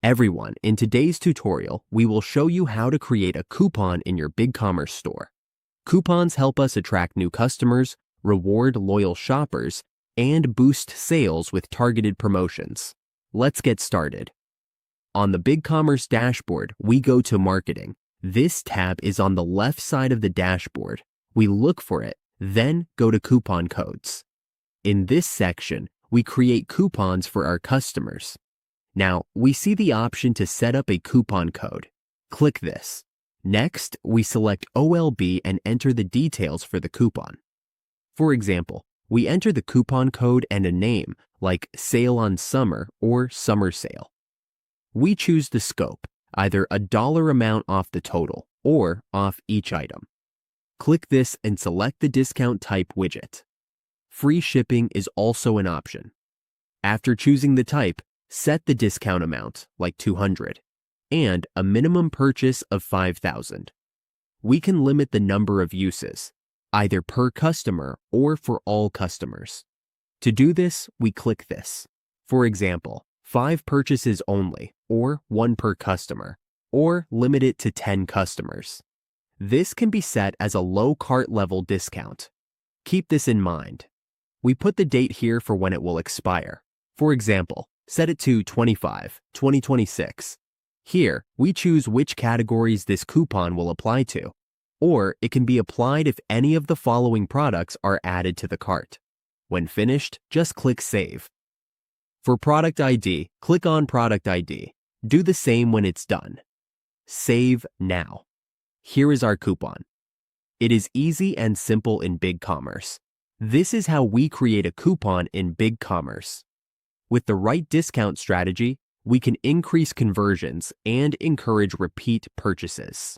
Everyone, in today's tutorial, we will show you how to create a coupon in your Bigcommerce store. Coupons help us attract new customers, reward loyal shoppers, and boost sales with targeted promotions. Let's get started. On the Bigcommerce dashboard, we go to Marketing. This tab is on the left side of the dashboard. We look for it, then go to Coupon Codes. In this section, we create coupons for our customers. Now, we see the option to set up a coupon code. Click this. Next, we select OLB and enter the details for the coupon. For example, we enter the coupon code and a name like Sale on Summer or Summer Sale. We choose the scope, either a dollar amount off the total or off each item. Click this and select the discount type widget. Free shipping is also an option. After choosing the type, set the discount amount, like $200, and a minimum purchase of $5,000. We can limit the number of uses, either per customer or for all customers. To do this, we click this. For example, 5 purchases only, or 1 per customer, or limit it to 10 customers. This can be set as a low cart level discount. Keep this in mind. We put the date here for when it will expire. For example, set it to 25/2026. Here, we choose which categories this coupon will apply to, or it can be applied if any of the following products are added to the cart. When finished, just click Save. For Product ID, click on Product ID. Do the same when it's done. Save now. Here is our coupon. It is easy and simple in Bigcommerce. This is how we create a coupon in Bigcommerce. With the right discount strategy, we can increase conversions and encourage repeat purchases.